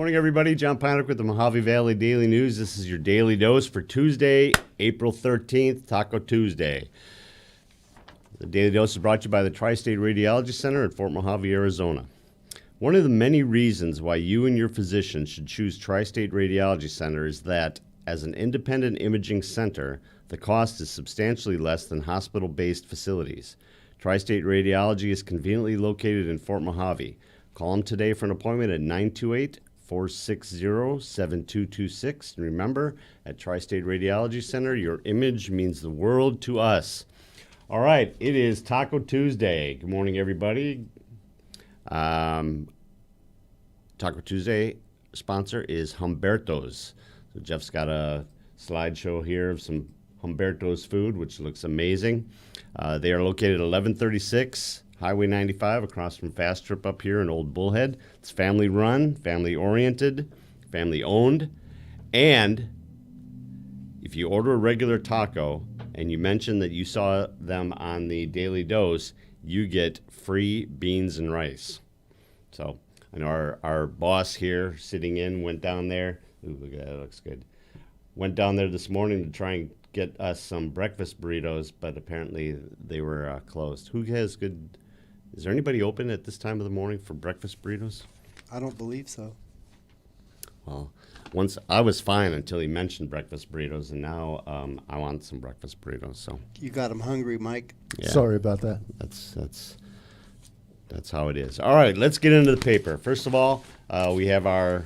Morning, everybody. John Panic with the Mojave Valley Daily News. This is your daily dose for Tuesday, April 13th, Taco Tuesday. The Daily Dose is brought to you by the Tri-State Radiology Center at Fort Mojave, Arizona. One of the many reasons why you and your physician should choose Tri-State Radiology Center is that, as an independent imaging center, the cost is substantially less than hospital-based facilities. Tri-State Radiology is conveniently located in Fort Mojave. Call them today for an appointment at 928-460-7226. And remember, at Tri-State Radiology Center, your image means the world to us. All right, it is Taco Tuesday. Good morning, everybody. Taco Tuesday sponsor is Humberto's. So Jeff's got a slideshow here of some Humberto's food, which looks amazing. They are located at 1136 Highway 95 across from Fast Trip up here in Old Bullhead. It's family run, family oriented, family owned. And if you order a regular taco and you mention that you saw them on the Daily Dose, you get free beans and rice. So I know our boss here sitting in went down there. Ooh, look at that, it looks good. Went down there this morning to try and get us some breakfast burritos, but apparently they were closed. Who has good... Is there anybody open at this time of the morning for breakfast burritos? I don't believe so. Well, once I was fine until he mentioned breakfast burritos, and now I want some breakfast burritos. So You got him hungry, Mike. yeah, Sorry about that. that's how it is. All right, let's get into the paper. First of all, we have our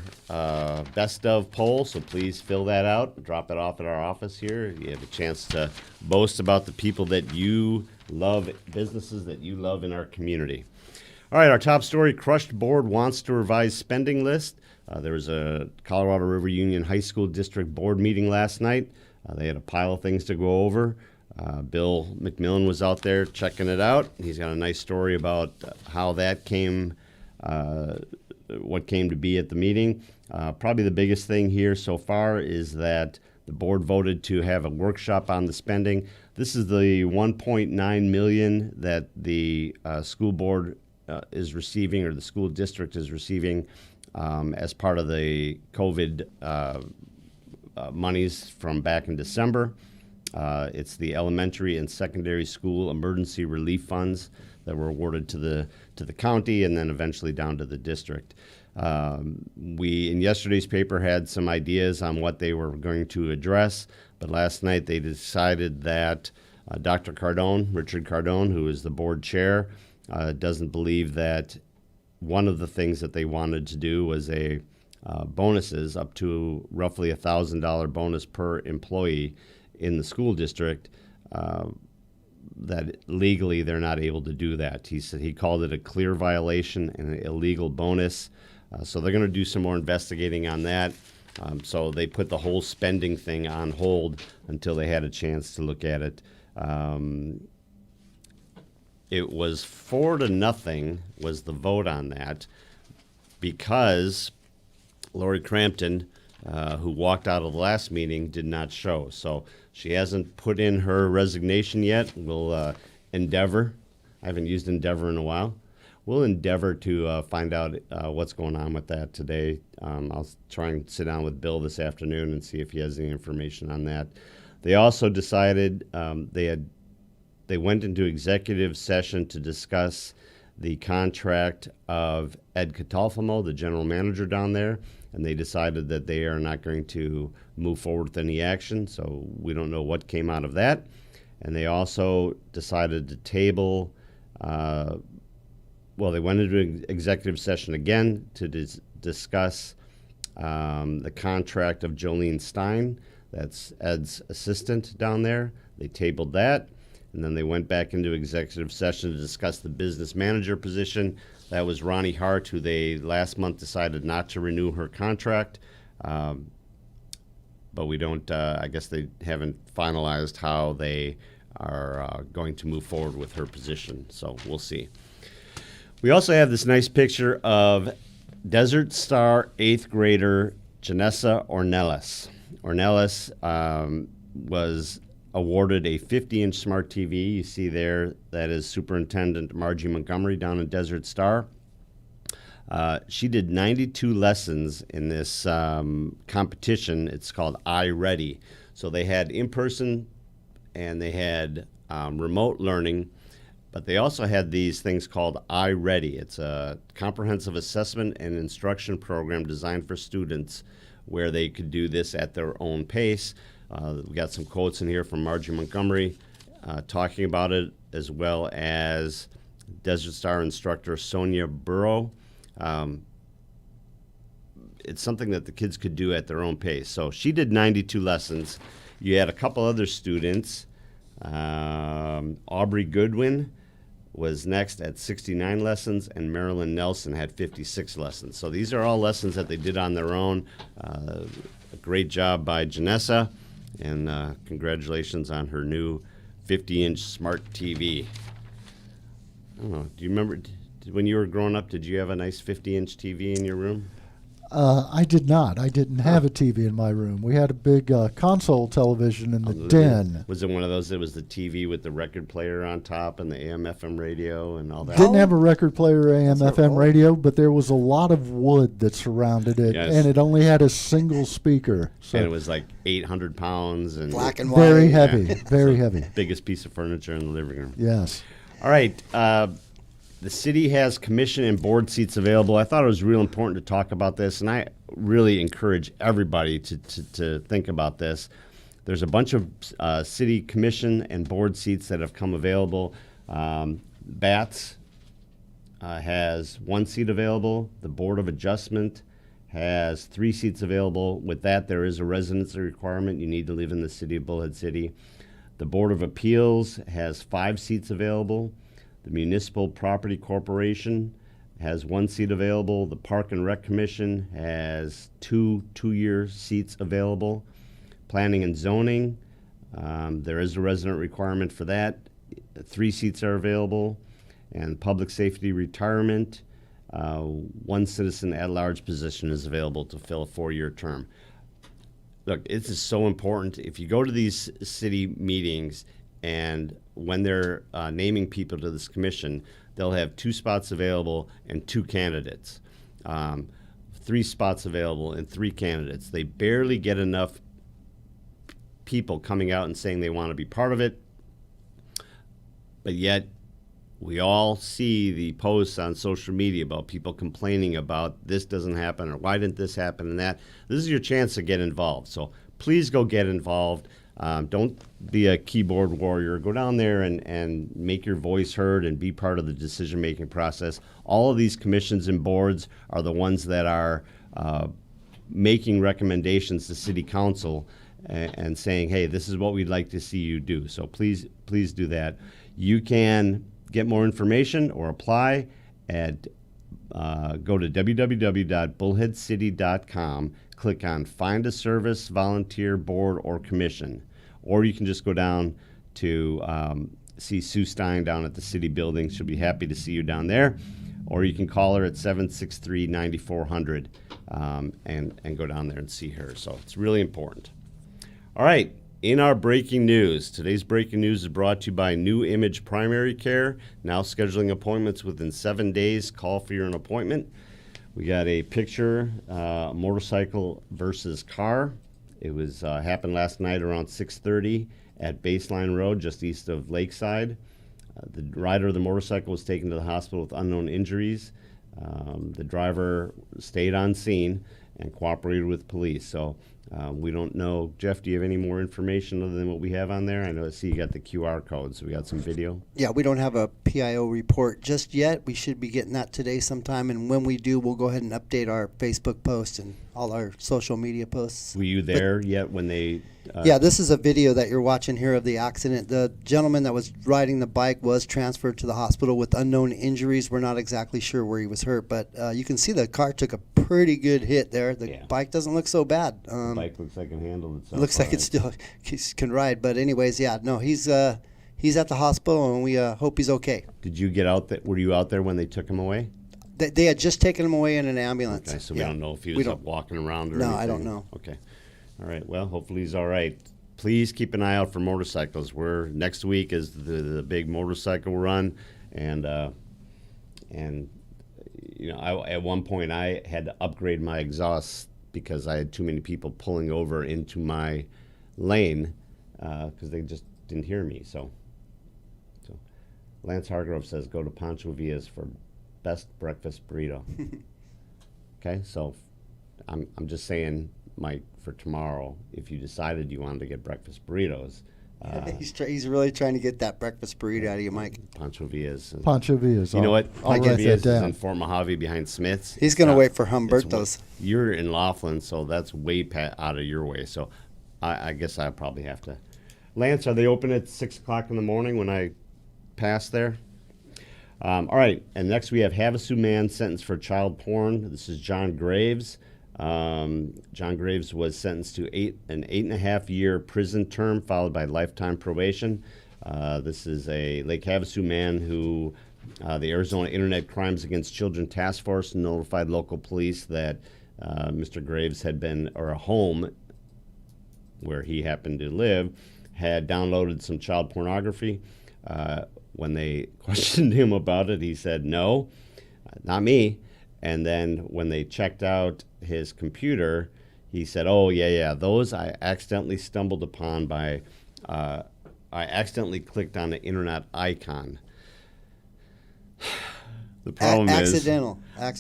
best of poll, so please fill that out. Drop it off at our office here. You have a chance to boast about the people that you love, businesses that you love in our community. All right, our top story, crushed board wants to revise spending list. There was a Colorado River Union High School District Board meeting last night. They had a pile of things to go over. Bill McMillan was out there checking it out. He's got a nice story about how that came, what came to be at the meeting. Probably the biggest thing here so far is that the board voted to have a workshop on the spending. This is the $1.9 million that the school board is receiving, or the school district is receiving, as part of the COVID monies from back in December. It's the elementary and secondary school emergency relief funds that were awarded to the county and then eventually down to the district. We, in yesterday's paper, had some ideas on what they were going to address, but last night they decided that Dr. Cardone, Richard Cardone, who is the board chair, doesn't believe that one of the things that they wanted to do was a bonuses up to roughly $1,000 bonus per employee in the school district, that legally they're not able to do that. He said he called it a clear violation and an illegal bonus. So they're going to do some more investigating on that. So they put the whole spending thing on hold until they had a chance to look at it. It was 4-0 was the vote on that, because Lori Crampton, who walked out of the last meeting, did not show. So she hasn't put in her resignation yet. We'll endeavor. I haven't used endeavor in a while. We'll endeavor to find out what's going on with that today. I'll try and sit down with Bill this afternoon and see if he has any information on that. They also decided they went into executive session to discuss the contract of Ed Catalfamo, the general manager down there, and they decided that they are not going to move forward with any action, so we don't know what came out of that. And they also decided to table, they went into executive session again to discuss the contract of Jolene Stein, that's Ed's assistant down there. They tabled that. And then they went back into executive session to discuss the business manager position. That was Ronnie Hart, who they last month decided not to renew her contract. But we don't, I guess they haven't finalized how they are going to move forward with her position. So we'll see. We also have this nice picture of Desert Star 8th grader Janessa Ornelas. Ornelas was awarded a 50-inch smart TV. You see there, that is Superintendent Margie Montgomery down in Desert Star. She did 92 lessons in this competition. It's called iReady. So they had in-person and they had remote learning, but they also had these things called iReady. It's a comprehensive assessment and instruction program designed for students where they could do this at their own pace. We got some quotes in here from Margie Montgomery talking about it, as well as Desert Star instructor Sonia Burrow. It's something that the kids could do at their own pace. So she did 92 lessons. You had a couple other students. Aubrey Goodwin was next at 69 lessons, and Marilyn Nelson had 56 lessons. So these are all lessons that they did on their own. A great job by Janessa, and congratulations on her new 50-inch smart TV. I don't know, do you remember, when you were growing up, did you have a nice 50-inch TV in your room? I did not. I didn't have a TV in my room. We had a big console television in the den. Was it one of those that was the TV with the record player on top and the AM/FM radio and all that? Didn't have a record player, AM/FM radio, but there was a lot of wood that surrounded it, Yes. and it only had a single speaker. So And it was like 800 pounds and Black and white. very heavy, Yeah. very heavy. biggest piece of furniture in the living room. Yes. All right. The city has commission and board seats available. I thought it was real important to talk about this, and I really encourage everybody to think about this. There's a bunch of city commission and board seats that have come available. BATS has 1 seat available. The Board of Adjustment has 3 seats available. With that, there is a residency requirement. You need to live in the city of Bullhead City. The Board of Appeals has 5 seats available. The Municipal Property Corporation has 1 seat available. The Park and Rec Commission has 2 two-year seats available. Planning and Zoning, there is a resident requirement for that. 3 seats are available. And Public Safety Retirement, 1 citizen at-large position is available to fill a 4-year term. Look, this is so important. If you go to these city meetings and when they're naming people to this commission, they'll have 2 spots available and 2 candidates. 3 spots available and 3 candidates. They barely get enough people coming out and saying they want to be part of it, but yet we all see the posts on social media about people complaining about this doesn't happen or why didn't this happen and that. This is your chance to get involved. So please go get involved. Don't be a keyboard warrior. Go down there and make your voice heard and be part of the decision-making process. All of these commissions and boards are the ones that are making recommendations to City Council and saying, hey, this is what we'd like to see you do. So please do that. You can get more information or apply at go to www.bullheadcity.com, click on Find a Service, Volunteer, Board, or Commission. Or you can just go down to see Sue Stein down at the city building. She'll be happy to see you down there. Or you can call her at 763-9400 and go down there and see her. So it's really important. All right. In our breaking news, today's breaking news is brought to you by New Image Primary Care. Now scheduling appointments within 7 days. Call for your appointment. We got a picture, motorcycle versus car. It was happened last night around 6:30 at Baseline Road, just east of Lakeside. The rider of the motorcycle was taken to the hospital with unknown injuries. The driver stayed on scene and cooperated with police. So we don't know. Jeff, do you have any more information other than what we have on there? I see you got the QR code, so we got some video. Yeah, we don't have a PIO report just yet. We should be getting that today sometime, and when we do, we'll go ahead and update our Facebook post and all our social media posts. Were you there yet when they... Yeah, this is a video that you're watching here of the accident. The gentleman that was riding the bike was transferred to the hospital with unknown injuries. We're not exactly sure where he was hurt, but you can see the car took a pretty good hit there. The bike doesn't look so bad. The bike looks like it handled itself. Looks like it still can ride, but anyways, yeah, no, he's at the hospital, and we hope he's okay. Did you get out there? Were you out there when they took him away? They had just taken him away in an ambulance. Okay, so we don't know if he was up walking around or anything? No, I don't know. Okay. All right. Well, hopefully he's all right. Please keep an eye out for motorcycles. Next week is the big motorcycle run, and at one point I had to upgrade my exhaust because I had too many people pulling over into my lane because they just didn't hear me. So Lance Hargrove says, go to Pancho Villa's for best breakfast burrito. Okay, so I'm just saying, Mike, for tomorrow, if you decided you wanted to get breakfast burritos. He's really trying to get that breakfast burrito out of you, Mike. Pancho Villa's. Pancho Villa's. You know what? I'll Pancho write Villa's that is down. in Fort Mojave behind Smith's. He's going to wait for Humberto's. You're in Laughlin, so that's way out of your way. So I guess I probably have to. Lance, are they open at 6 o'clock in the morning when I pass there? All right, and next we have Havasu man sentenced for child porn. This is John Graves. John Graves was sentenced to an 8.5-year prison term followed by lifetime probation. This is a Lake Havasu man who the Arizona Internet Crimes Against Children Task Force notified local police that Mr. Graves had been, or a home where he happened to live, had downloaded some child pornography. When they questioned him about it, he said, no, not me. And then when they checked out his computer, he said, oh, yeah, those I accidentally stumbled upon by, I accidentally clicked on the internet icon. The problem Accidental.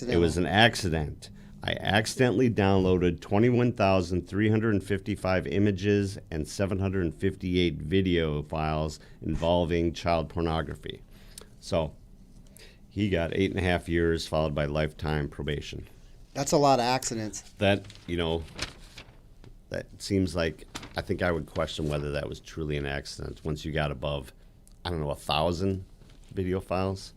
It was an accident. I accidentally downloaded 21,355 images and 758 video files involving child pornography. So he got 8.5 years followed by lifetime probation. That's a lot of accidents. That seems like, I think I would question whether that was truly an accident once you got above, 1,000 video files.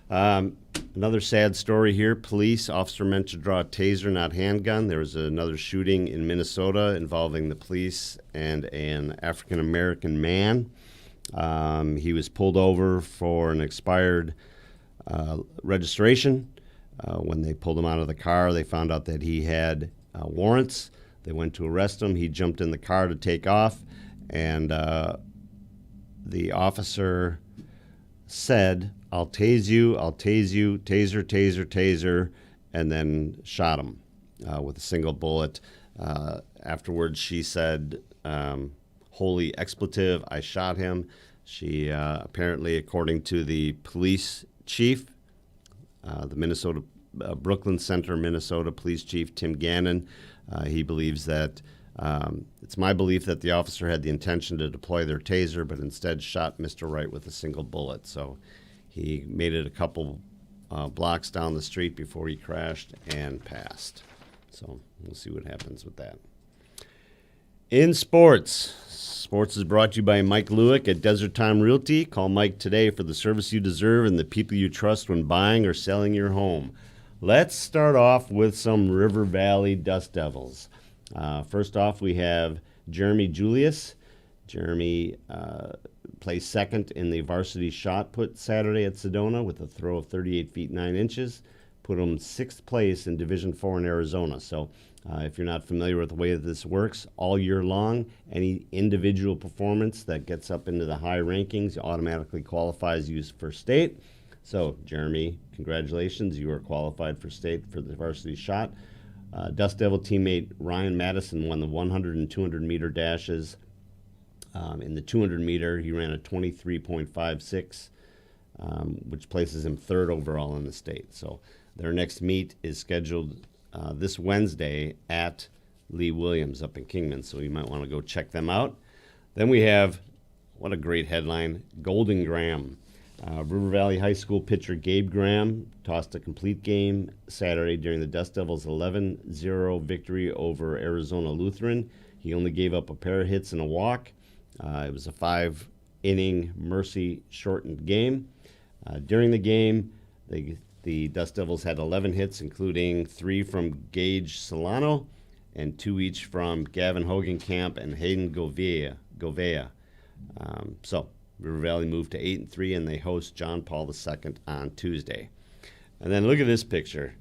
Another sad story here. Police officer meant to draw a taser, not handgun. There was another shooting in Minnesota involving the police and an African-American man. He was pulled over for an expired registration. When they pulled him out of the car, they found out that he had warrants. They went to arrest him. He jumped in the car to take off, and the officer said, I'll tase you, taser, taser, taser, and then shot him with a single bullet. Afterwards, she said, holy expletive, I shot him. She apparently, according to the police chief, the Minnesota Brooklyn Center, Minnesota Police Chief Tim Gannon, he believes that it's my belief that the officer had the intention to deploy their taser, but instead shot Mr. Wright with a single bullet. So he made it a couple blocks down the street before he crashed and passed. So we'll see what happens with that. In sports is brought to you by Mike Lewick at Desert Time Realty. Call Mike today for the service you deserve and the people you trust when buying or selling your home. Let's start off with some River Valley Dust Devils. First off, we have Jeremy Julius. Jeremy placed second in the varsity shot put Saturday at Sedona with a throw of 38 feet 9 inches. Put him 6th place in Division 4 in Arizona. So if you're not familiar with the way that this works, all year long, any individual performance that gets up into the high rankings automatically qualifies you for state. So, Jeremy, congratulations. You are qualified for state for the varsity shot. Dust Devil teammate Ryan Madison won the 100 and 200 meter dashes. In the 200 meter, he ran a 23.56, which places him 3rd overall in the state. So their next meet is scheduled this Wednesday at Lee Williams up in Kingman. So you might want to go check them out. Then we have, what a great headline, Golden Graham. River Valley High School pitcher Gabe Graham tossed a complete game Saturday during the Dust Devils' 11-0 victory over Arizona Lutheran. He only gave up a pair of hits and a walk. It was a 5-inning mercy shortened game. During the game, the Dust Devils had 11 hits, including 3 from Gage Solano and 2 each from Gavin Hogenkamp and Hayden Govea. So River Valley moved to 8-3, and they host John Paul II on Tuesday. And then look at this picture.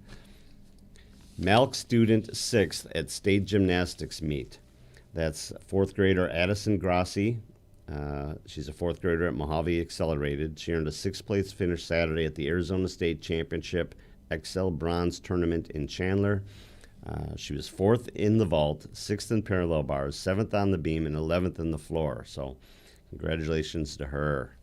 Malk student 6th at state gymnastics meet. That's 4th grader Addison Grassi. She's a 4th grader at Mojave Accelerated. She earned a 6th place finish Saturday at the Arizona State Championship XL Bronze Tournament in Chandler. She was 4th in the vault, 6th in parallel bars, 7th on the beam, and 11th in the floor. So congratulations to her.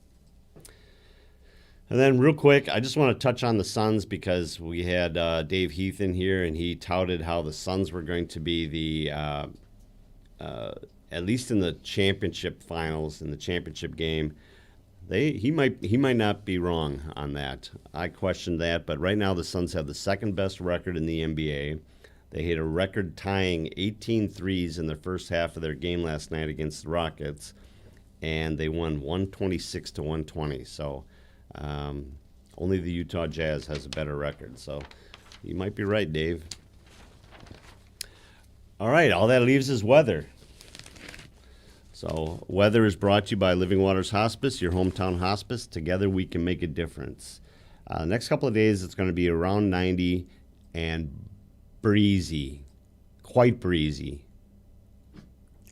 And then real quick, I just want to touch on the Suns because we had Dave Heath in here, and he touted how the Suns were going to be the, at least in the championship finals, in the championship game. He might not be wrong on that. I questioned that, but right now the Suns have the second best record in the NBA. They hit a record-tying 18 threes in the first half of their game last night against the Rockets, and they won 126 to 120. So only the Utah Jazz has a better record. So you might be right, Dave. All right, all that leaves is weather. So weather is brought to you by Living Waters Hospice, your hometown hospice. Together we can make a difference. Next couple of days it's going to be around 90 and breezy, quite breezy.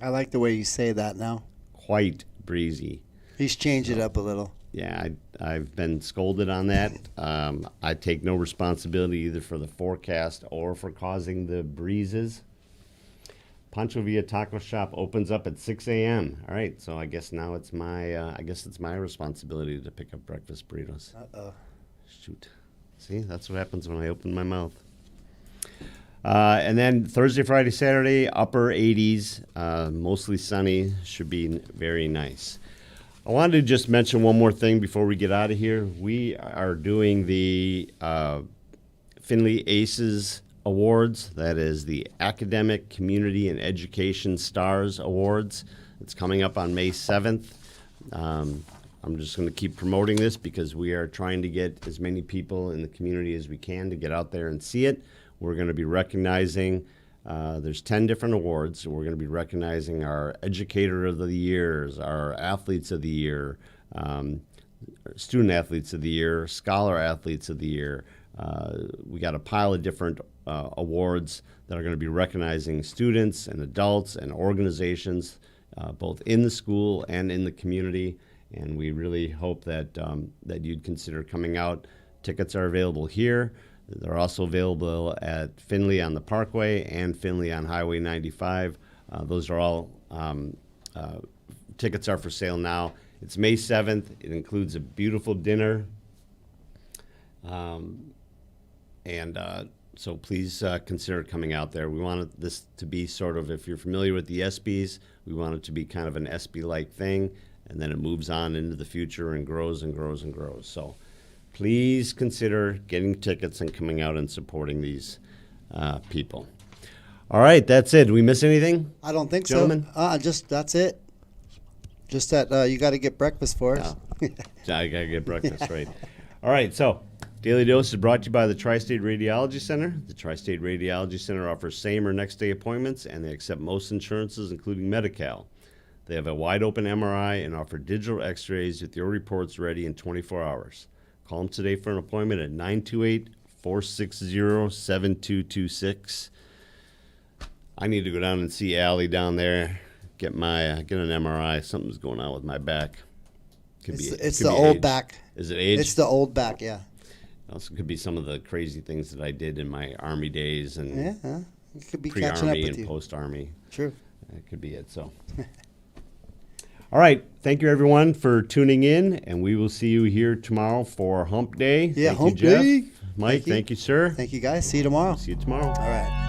I like the way you say that now. Quite breezy. He's changed it up a little. Yeah, I've been scolded on that. I take no responsibility either for the forecast or for causing the breezes. Pancho Villa Taco Shop opens up at 6 a.m. All right, so I guess now it's my responsibility to pick up breakfast burritos. Uh-oh. Shoot. See, that's what happens when I open my mouth. And then Thursday, Friday, Saturday, upper 80s, mostly sunny, should be very nice. I wanted to just mention one more thing before we get out of here. We are doing the Findlay Aces Awards. That is the Academic, Community, and Education Stars Awards. It's coming up on May 7th. I'm just going to keep promoting this because we are trying to get as many people in the community as we can to get out there and see it. We're going to be recognizing, there's 10 different awards. We're going to be recognizing our Educator of the Years, our Athletes of the Year, Student Athletes of the Year, Scholar Athletes of the Year. We got a pile of different awards that are going to be recognizing students and adults and organizations, both in the school and in the community. And we really hope that that you'd consider coming out. Tickets are available here. They're also available at Findlay on the Parkway and Findlay on Highway 95. Those are all, tickets are for sale now. It's May 7th. It includes a beautiful dinner. So please consider coming out there. We want this to be sort of, if you're familiar with the ESPYs, we want it to be kind of an ESPY-like thing, and then it moves on into the future and grows and grows and grows. So please consider getting tickets and coming out and supporting these people. All right, that's it. Did we miss anything? I don't think Gentlemen? so. That's it. Just that you got to get breakfast for us. I got to get breakfast, right. All right, so Daily Dose is brought to you by the Tri-State Radiology Center. The Tri-State Radiology Center offers same or next day appointments, and they accept most insurances, including Medi-Cal. They have a wide-open MRI and offer digital x-rays with your reports ready in 24 hours. Call them today for an appointment at 928-460-7226. I need to go down and see Allie down there, get an MRI. Something's going on with my back. It's the old age. back. Is it age? It's the old back, yeah. Also could be some of the crazy things that I did in my Army days and Yeah, it could be catching up pre-Army with and you. post-Army. True. That could be it. So, all right. Thank you, everyone, for tuning in, and we will see you here tomorrow for Hump Day. Yeah, thank Hump you, Jeff. Day. Mike, thank you, sir. Thank you, guys. See you tomorrow. See you tomorrow. All right.